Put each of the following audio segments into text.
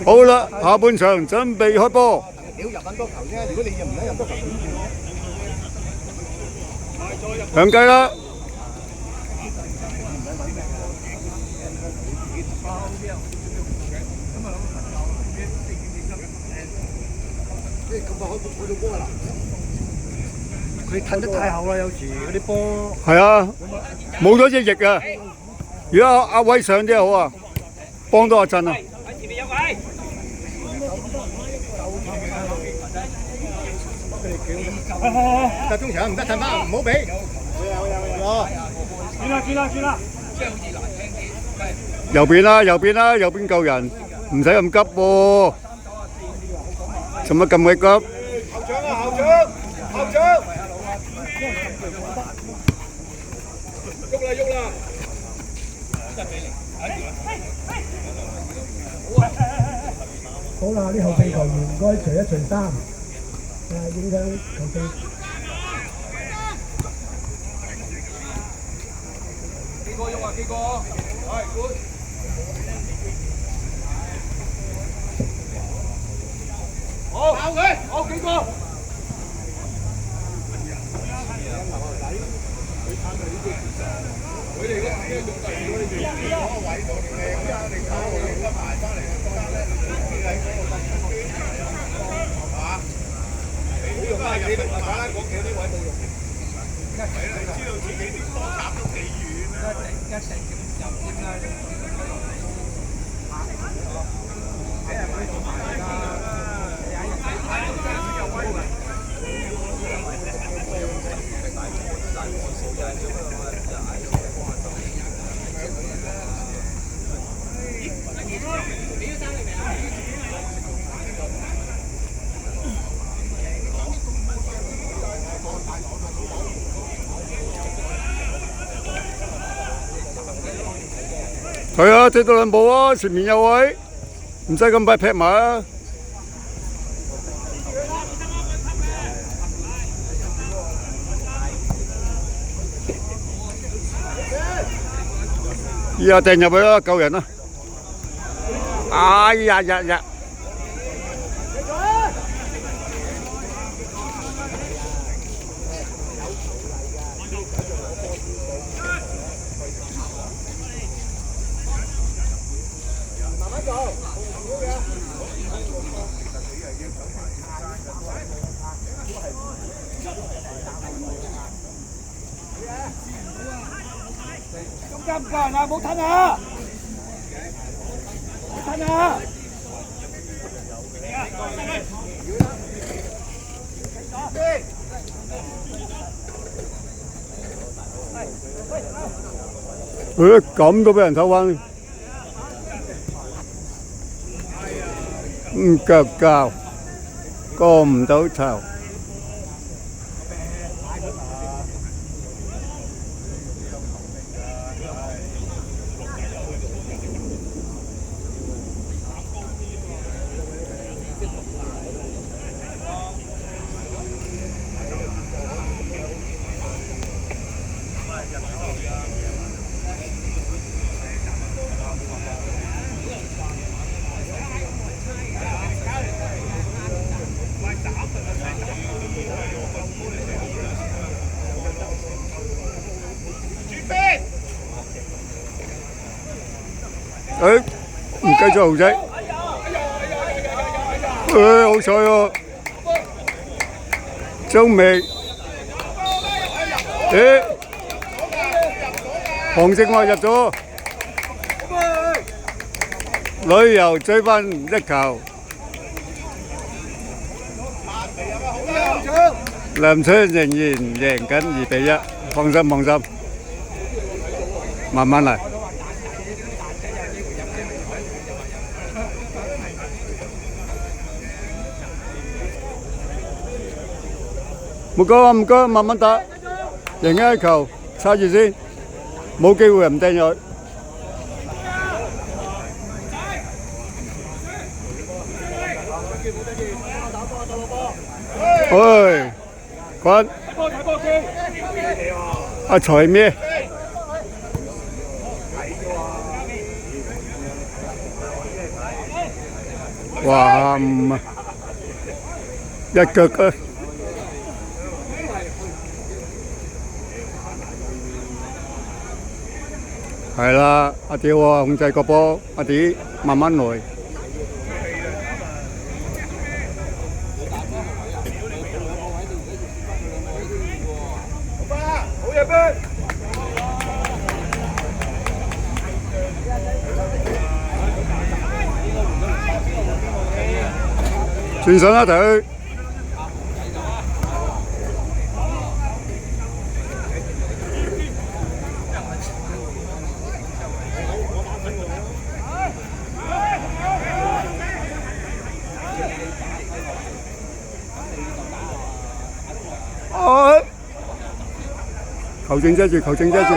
好啦，下半場準備開波。屌入撚多球啫！如果你又唔想入多球，兩計啦！咁快開到波啦！佢褪得太後啦，有時嗰啲波。係啊，冇咗隻翼啊！如果阿威上啲好啊，幫到阿振啊！喺前面有位。集中場唔得褪翻，唔好俾。轉啦！右邊啦，右邊啦，右邊救人，唔使咁急喎。做乜咁鬼急？後場啊，後場！喐啦！好啦，啲後備球員唔該除一除衫，影響球技。幾個喐啊？幾個？係 good。好，咬佢，好幾個。佢哋嗰啲用第二個你哋嗰個位度你你搞到埋翻嚟，你喺嗰個係嘛？好用啊！企埋啦，講企呢位冇用。係啦，你知道自己啲波夾都幾遠啦。一成入添啦，俾人威到埋啦。係啊，踢到兩步啊，前面有位，唔使咁快劈埋啊！依家掟入去啦，救人啦！哎呀！加唔加人啊？冇褪啊！褪啊！咁都俾人偷翻，腳教過唔到頭。唔繼續豪仔，好彩喎，張未，黃正華入咗，旅遊追翻一球，南昌仍然贏緊2-1，放心，慢慢嚟。唔該，慢慢打，贏一球，揸住先，冇機會唔掟入去。喂，滾！阿財咩？哇一腳啊！係啦，阿屌啊，控制個波，阿屌慢慢來。好嘢，Ben！轉上一隊。球證遮住，球證遮住。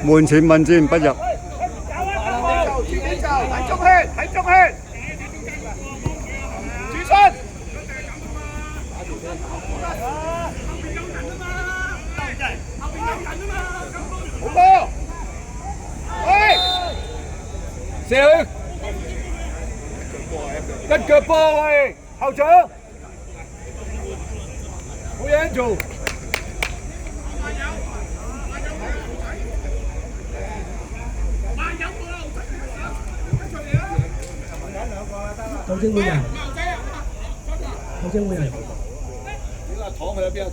門前問戰不入。睇中圈，睇中圈，轉身。好波，喂，射去，一腳波喂，後場，冇嘢做。球證會人，球證會人。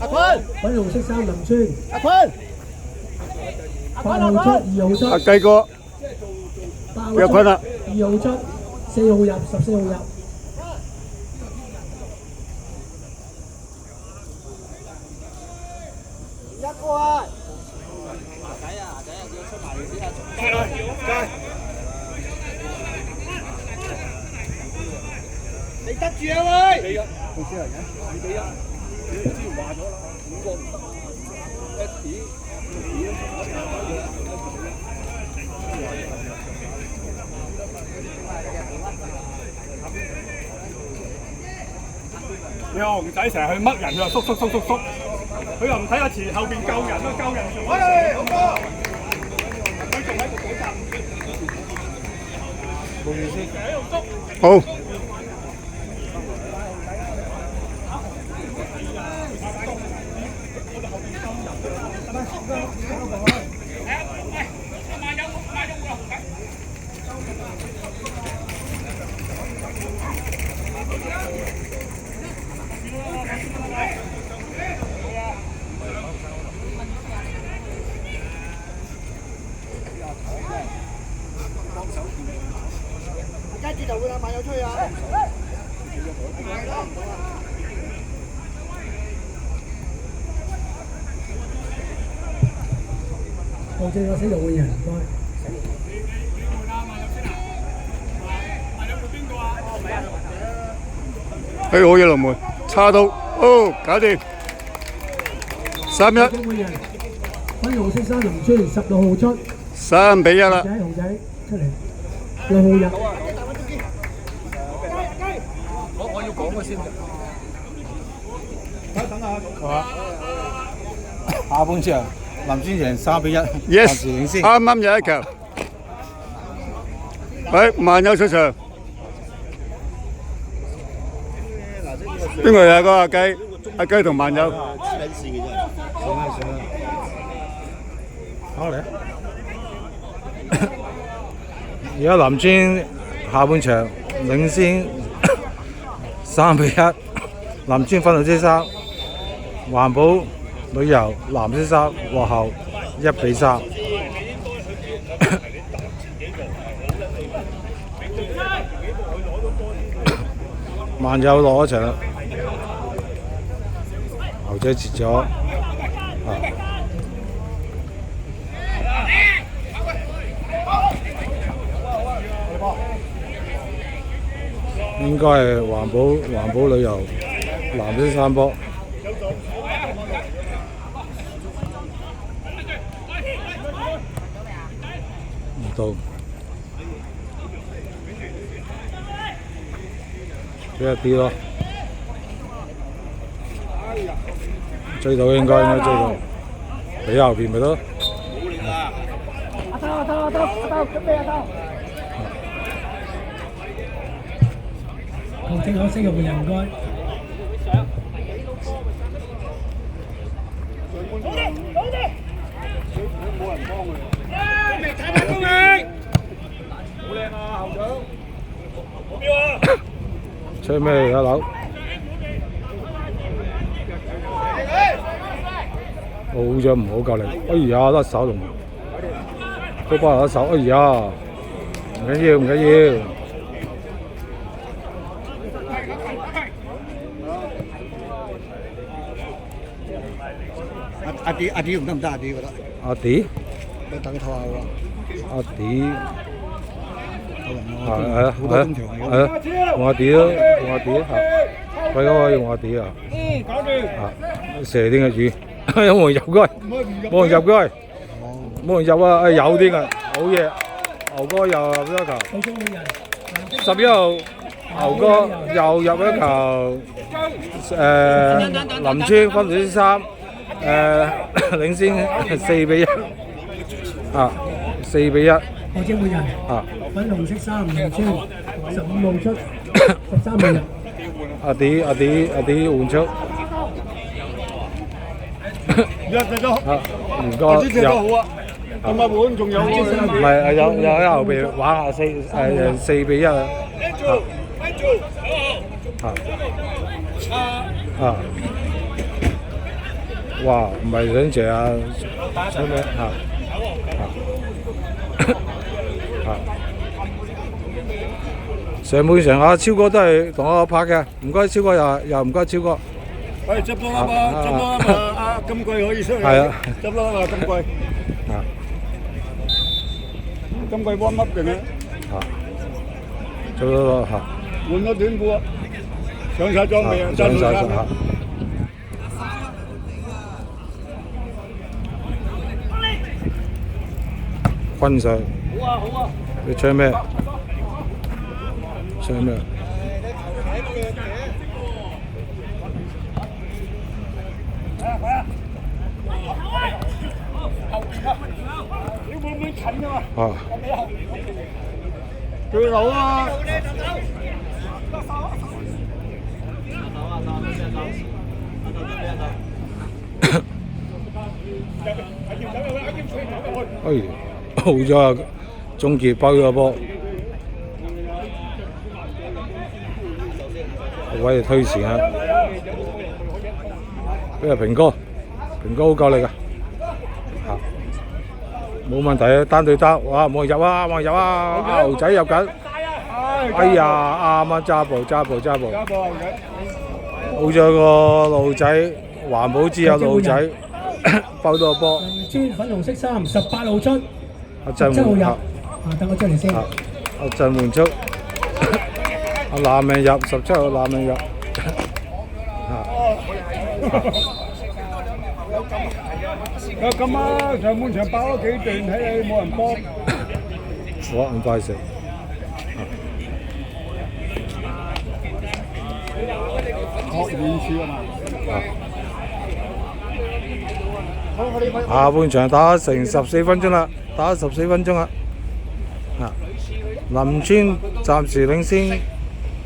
阿坤，粉紅色衫林村，阿坤8號出，2號出，阿雞哥，8號約坤啦。出，2號出，4號入，14號入。一個啊！你得住啊喂！你公司嚟嘅，2-1。你之前話咗啦，5個唔得你話熊仔成日去乜人，佢話縮，佢又唔睇下前後邊救人咯，救人做。喂，好波！佢仲喺度補習。冇意思。好。跟住就會有慢友出去啊！球證有4號會人，唔該。去好嘢龍門，叉到，哦，搞掂，3-1。球證會人，粉紅色衫林村16號出。3-1啦。熊仔出嚟，6號入。我要講嘅先。等下。係嘛？下半場林村贏3-1，暫 Yes，時領先。啱啱有一球。喂，萬友出場。邊個有個阿雞？阿雞同萬友。好嚟。而家林村下半場領先3-1，林村粉紅色衫，環保旅遊藍色衫落後1-3。萬友落咗場啦，牛仔截咗。應該係環保旅遊藍色衫波。唔到，俾一啲咯，追到應該追到，俾後邊咪得。球證可惜嘅換人唔該。吹咩啊佬？好咗唔好夠力，哎呀甩手同，都幫人甩手，哎呀唔緊要唔緊要，阿迪唔得唔得？阿迪覺得阿迪你等佢唞下喎。阿迪好多中場嚟係啊，用阿迪咯，用阿迪嚇，鬼哥可以用阿迪啊，啊射點嘅魚，有冇人入該？冇人入該，冇人入啊！哎有啲嘅，好嘢，牛哥又入咗球。球證換人。11號牛哥又入一球，林村分隊3，領先4-1，啊4-1，球證換人。啊粉紅色衫林村15號出13號入。阿迪換出，入咗，啊唔該阿迪踢得好啊，咁啊碗仲有喎。唔係有喺後邊玩下4-1啊，啊哇唔係想謝啊出咩上半場阿超哥都係同我拍嘅，唔該超哥又唔該超哥。喂，執多啦嘛，阿金貴可以出嚟。係啊，執多啦嘛，金貴。啊，金貴 warm up 嘅咩？啊，做咗嚇，換咗短褲啊，上晒裝備啊，上晒嚇。分上。好啊好啊。你唱咩？唱咩？啊！最好啊！哎，好咗啊！終結包咗波，位推前啊！俾阿平哥，平哥好夠力啊！冇問題啊，單對單，哇冇人入啊，冇人入啊，牛仔入緊，哎呀啱啊，揸步，好咗個路仔，環保之友路仔包到個波，林村粉紅色衫18號出，17號入，等我出嚟先。阿陣換出，阿南命入17號南命入，有咁啊！上半場爆咗幾段，睇你冇人幫。哇咁快食，學練處啊嘛。下半場打成14分鐘啦，打14分鐘啦，啊林村暫時領先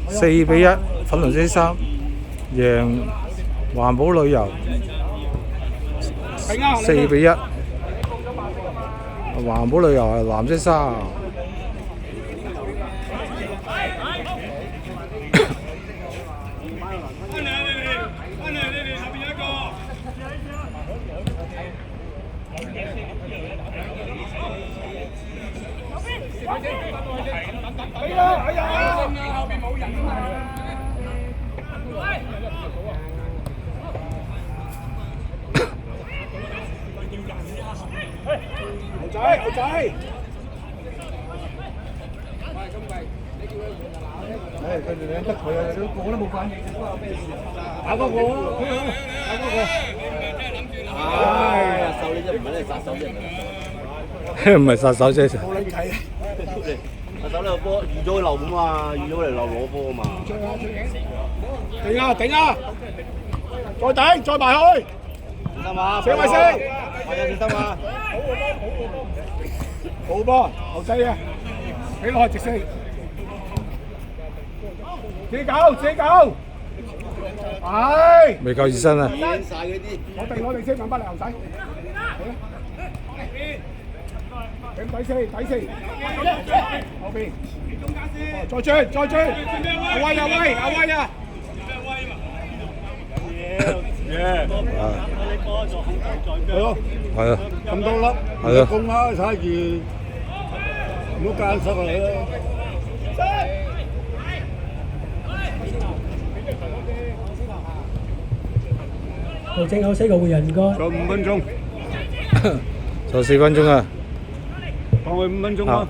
4-1，粉紅色衫贏環保旅遊4-1，環保旅遊係藍色衫。牛仔，佢哋兩得佢啊，個個都冇反應，打嗰個，手呢只唔係你殺手啫，唔係殺手啫。冇撚計啊！殺手呢個波預咗佢漏啊嘛，預咗佢嚟漏攞波啊嘛。頂啊！再頂，再埋去，小心啊！寫埋先。係啊，小心啊！冇波，後仔啊！俾落去直四，自己搞，自己搞。係。未夠熱身啊！我哋先揾翻嚟牛仔。俾底四，後邊。再追，阿威啊！係咯，係啊，咁多粒，係啊攻啦，睇住唔好間失嚟啦。球證有4個換人唔該。仲5分鐘，就4分鐘啊！放佢5分鐘啦。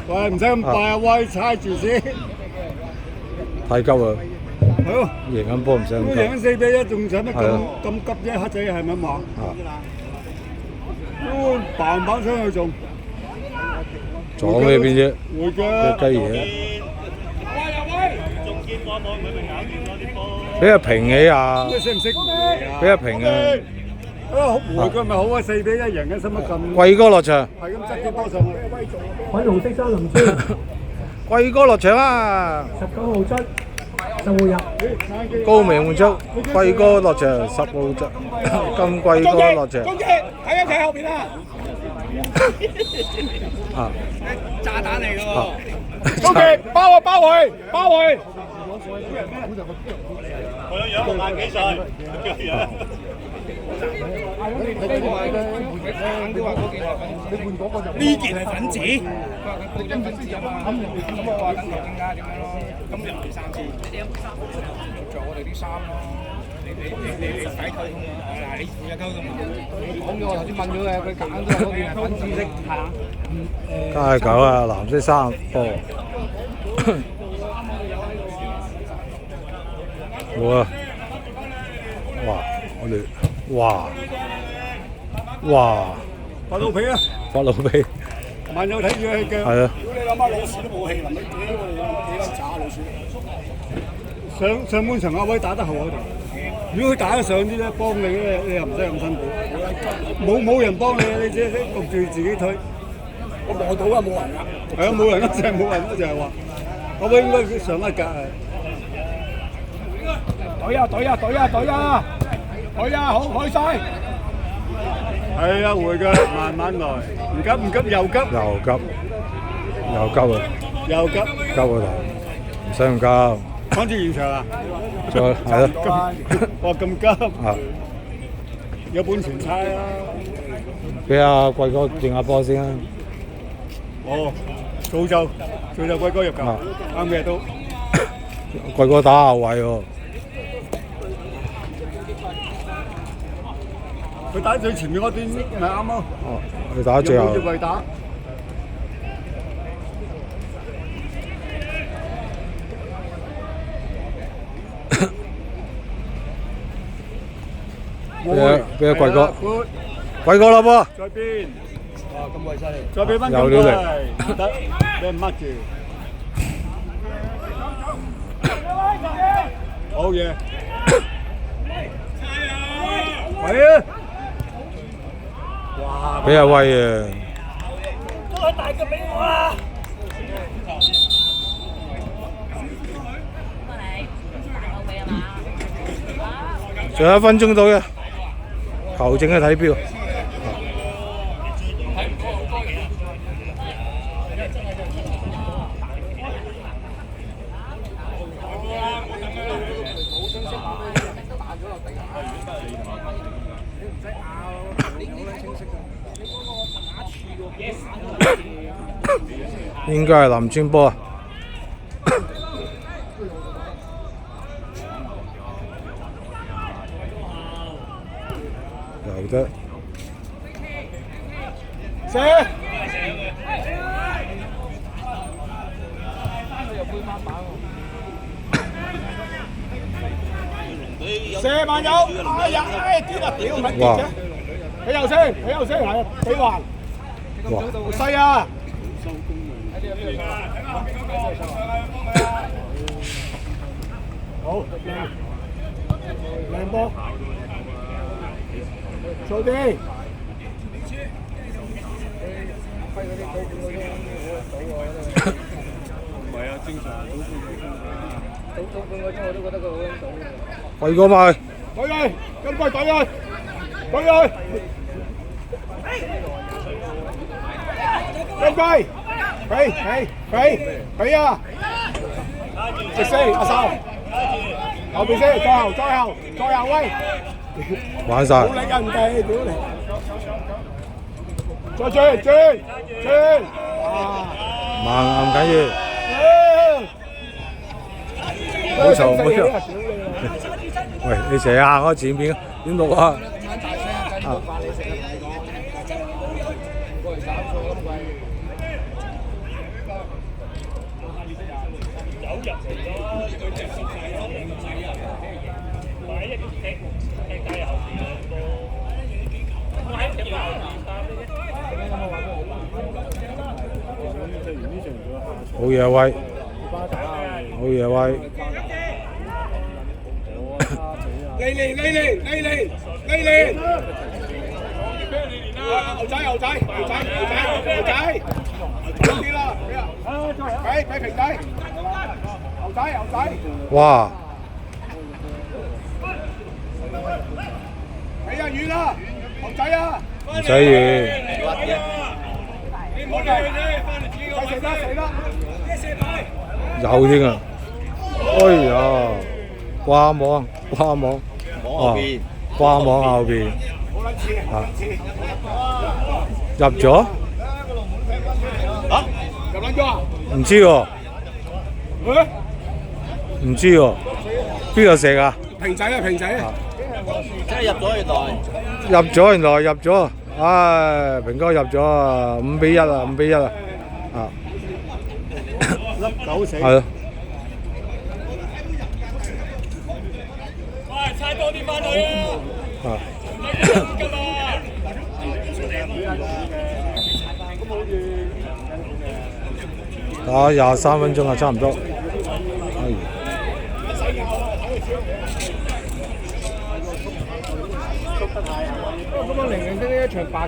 喂，唔使咁快啊！喂，猜住先。太急啦！係咯，贏緊波唔使咁都贏緊急。4-1，仲使乜係啊咁急啫？黑仔係咪咁話？啊，都嘭嘭聲去做。撞咩邊啫？會嘅。雞嘢。俾佢平起啊！你識唔識？俾佢平啊！啊，回佢咪好啊！4-1贏緊，使乜咁？貴哥落場，係咁執啲波上去。粉紅色衫林村貴哥落場啊！ 19號質就會入。高明換出，貴哥落場10號質，金貴哥落場。公姐睇一睇後邊啊！啊！炸彈嚟㗎喎！公姐包佢！我樣60幾歲，呢件係粉紙。咁又嚟3次，做我哋啲衫咯。你使溝通啊？嗱，你負責溝通啊？講咗我頭先問咗嘅，佢揀都係嗰件係粉紫色，係啊。梗係狗啊！藍色衫波。哇！我哋哇！發老脾啊！發老脾。萬有睇住佢嘅。係啊。如果你諗下老鼠都冇氣，臨尾幾粒渣老鼠。上半場阿威打得好喺度，如果佢打得上啲咧，幫你咧，你又唔使咁辛苦。冇人幫你，你只係焗住自己推。我望到啊，冇人啊。係啊，冇人咯，就係冇人咯，就係話阿威應該上一格啊。隊啊，好開晒。係啊，會㗎，慢慢來，唔急，又急。又急啊！又急。急嗰度，唔使咁急。趕住現場啊！再係咯。哇，咁急。啊！有本錢猜啦。俾阿貴哥轉下波先啦。哦，造就貴哥入球，啱嘅都。貴哥打後衞喎。佢打最前面嗰端咪啱咯。哦，佢打最後。要為打。俾阿貴哥。貴哥啦噃。再邊。哇，咁鬼犀利！再俾翻有料力。得，俾人掹住。好嘢。係啊！哇！俾阿威啊！都係大腳俾我啦！仲有1分鐘到嘅，球證嘅睇錶。應該係林村波啊！有得。射萬有，哎呀，跌啊屌，唔係跌啫！俾右先，係俾環。哇！細啊！好，靚波，做啲。輝哥咪隊去，跟歸隊去，隊去，跟歸，俾啊！直先，阿秀，後邊先，再後威，玩晒，冇理人哋，屌你！再轉，慢唔緊要，唔好嘈唔好嘈。喂，你成日行開前邊點錄啊？好嘢威，好嘢威。嚟！牛仔，好啲啦，俾平仔，牛仔，哇！俾人遠啦，牛仔啊！唔使遠，你唔好嚟啫，死啦！有添啊！哎呀，掛網，哦，掛網後邊，入咗？入撚咗啊？唔知喎，唔知喎，邊個射啊？平仔啊！真係入咗原來。入咗，唉，平哥入咗啊，5-1啊，粒狗死。係咯。喂，猜多啲翻去啊！打23分鐘啊，差唔多。咁樣零零丁呢一場8強。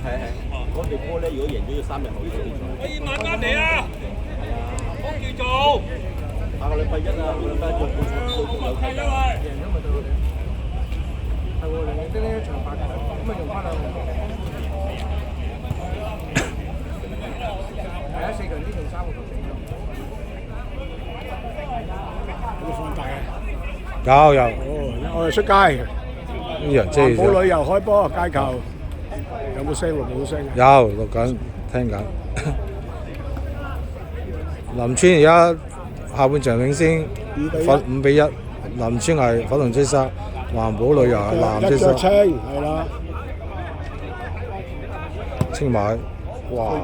係，嗰隊波咧，如果贏咗要3日後先比賽。你慢慢嚟啊！幫住做。下個禮拜1啊，下個禮拜1有係因為贏咗咪到你。係喎，零零丁呢一場8強，咁咪用翻兩個。係啊，4強之前3個球死咗。有冇放大啊？有，我哋出街。呢人遮環保咗。旅遊開波街球，有冇聲錄冇聲？有錄緊，聽緊。林村而家下半場領先5-1，林村係粉紅色衫，環保旅遊係藍色衫。一腳青係啦，青馬，哇！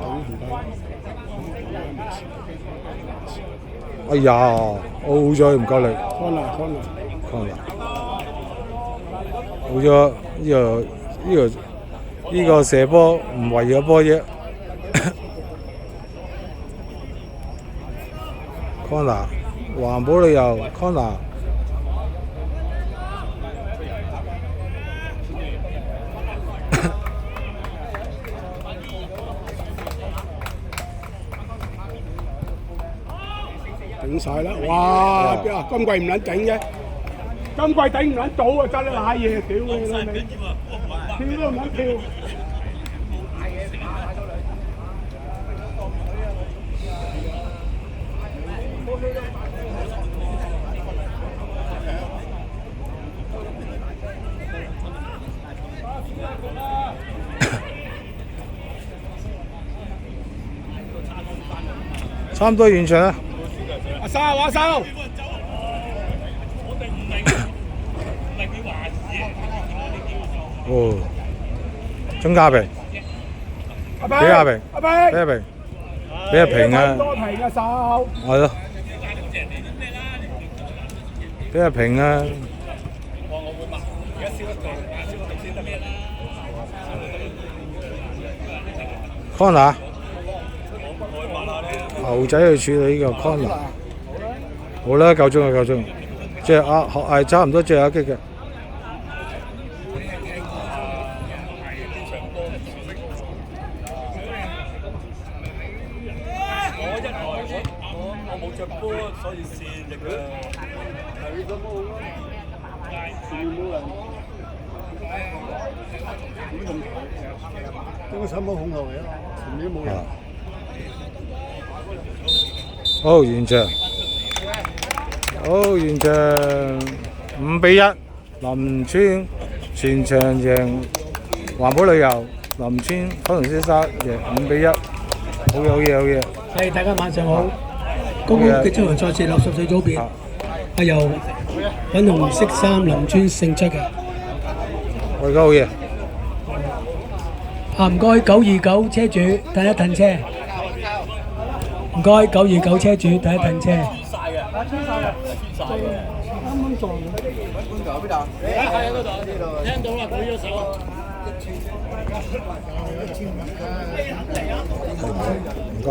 哎呀，好彩唔夠力。康納，好咗呢個射波唔為咗波啫。Corner， 環保旅遊 Corner。頂晒啦！哇！邊啊？今季唔撚頂啫，今季頂唔撚到啊！真係賴嘢，屌你老味！跳都唔撚跳。差唔多完場啦。阿修，哦，鍾嘉平，俾阿平，俾阿平啊，多平嘅手，係咯，俾阿平啊。Corner， 牛仔去處理呢個 corner。好啦，夠鐘，即係係差唔多最後一擊嘅。波，所以線力啊。呢個上冇控落嚟啊，前面冇人。好完場，好完場5-1，林村全場贏環保旅遊，林村可能先生贏5-1，好嘢好嘢好嘢。係大家晚上好。剛剛嘅將來賽事60歲組別係由粉紅色衫林村勝出嘅。我而家好嘢。唔該929車主褪一褪車。唔該929車主褪一褪車。唔該。